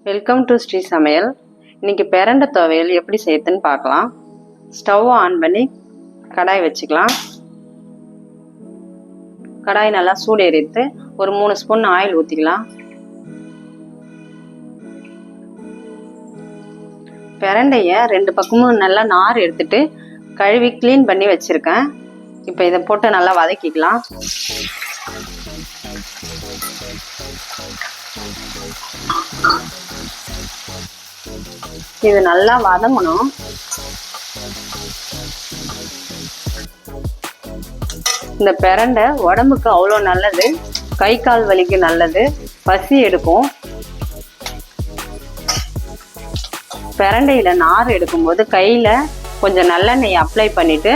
Welcome to Sri சமையல். இன்னைக்கு பிரண்டை துவையல் எப்படி செய்யுதுன்னு பார்க்கலாம். ஸ்டவ் ஆன் பண்ணி கடாய் வச்சுக்கலாம். கடாய் நல்லா சூடு ஏறிட்டு ஒரு 3 ஸ்பூன் ஆயில் ஊற்றிக்கலாம். பிரண்டைய 2 பக்கமும் நல்லா நார் எடுத்துட்டு கழுவி க்ளீன் பண்ணி வச்சிருக்கேன். இப்போ இதை போட்டு நல்லா வதக்கிக்கலாம். இது நல்லா வதங்கணும். இந்த பிரண்டை உடம்புக்கு அவ்வளோ நல்லது, கை கால் வலிக்கு நல்லது, பசி எடுக்கும். பிரண்டையில நார் எடுக்கும்போது கையில கொஞ்சம் நல்லெண்ணெய் அப்ளை பண்ணிட்டு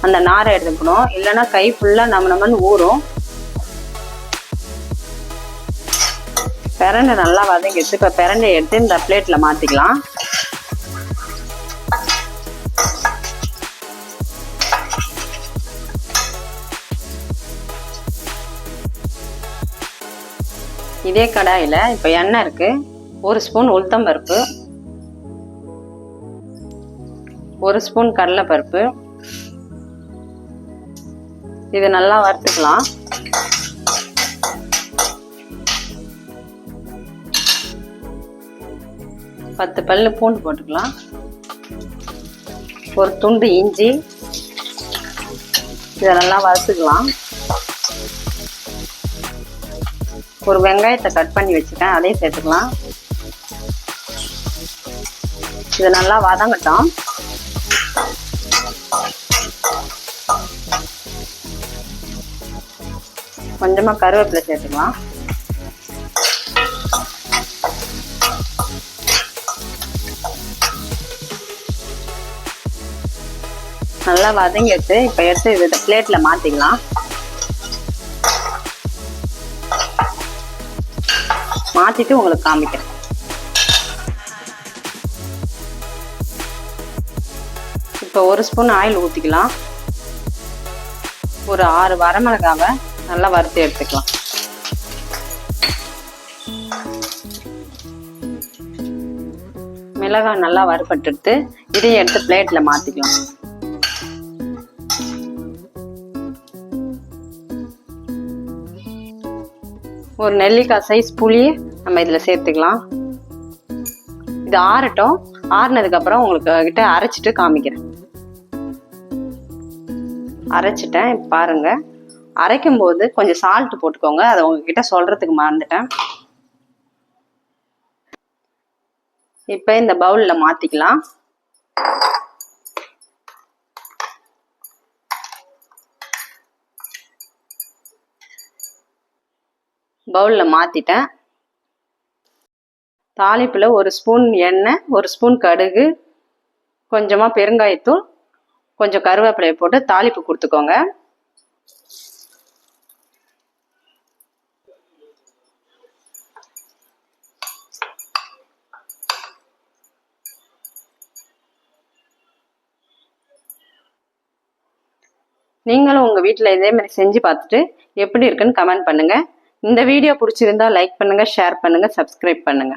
அந்த நாரை எடுக்கணும், இல்லைன்னா கை ஃபுல்லா நம்மன்னு ஊறும். பிரண்டை நல்லா வதங்கிடுச்சு. இப்போ பிரண்டையை எடுத்து இந்த பிளேட்ல மாத்திக்கலாம். இதே கடாயில இப்போ எண்ணெய் இருக்கு. 1 ஸ்பூன் உளுத்தம் பருப்பு, 1 ஸ்பூன் கடலைப்பருப்பு. இது நல்லா வறுத்துக்கலாம். பத்து பல்லு பூண்டு போட்டுக்கலாம். ஒரு துண்டு இஞ்சி. இதை நல்லா வறுத்துக்கலாம். ஒரு வெங்காயத்தை கட் பண்ணி வச்சுட்டேன், அதையும் சேர்த்துக்கலாம். இது நல்லா வதங்கட்டும். கொஞ்சமா கருவேப்பிலை சேர்த்துக்கலாம். நல்லா வதங்கிட்டு இப்போ எடுத்து இதை பிளேட்ல மாத்திக்கலாம். மாத்திட்டு உங்களுக்கு காமிக்கிறேன். இப்போ 1 ஸ்பூன் ஆயில் ஊற்றிக்கலாம். ஒரு 6 வரமிளகாவை நல்லா வறுத்து எடுத்துக்கலாம். மிளகாய் நல்லா வறுபட்டு இதையும் எடுத்து பிளேட்ல மாத்திக்கலாம். ஒரு நெல்லிக்காய் சைஸ் புளியை நம்ம இதில் சேர்த்துக்கலாம். இது ஆறட்டும். ஆறுனதுக்கு அப்புறம் உங்களுக்கு கிட்ட அரைச்சிட்டு காமிக்கிறேன். அரைச்சிட்டேன் பாருங்க. அரைக்கும் போது கொஞ்சம் சால்ட் போட்டுக்கோங்க, அதை உங்ககிட்ட சொல்றதுக்கு மறந்துட்டேன். இப்போ இந்த பவுல்ல மாத்திக்கலாம். பவுல்ல மாத்திட்டேன். தாளிப்புல 1 ஸ்பூன் எண்ணெய், 1 ஸ்பூன் கடுகு, கொஞ்சமா பெருங்காயத்தூள், கொஞ்சம் கருவேப்பிலையை போட்டு தாளிப்பு கொடுத்துக்கோங்க. நீங்களும் உங்க வீட்டில் இதே மாதிரி செஞ்சு பார்த்துட்டு எப்படி இருக்குன்னு கமெண்ட் பண்ணுங்க. இந்த வீடியோ பிடிச்சிருந்தா லைக் பண்ணுங்க, ஷேர் பண்ணுங்க, சப்ஸ்கிரைப் பண்ணுங்க.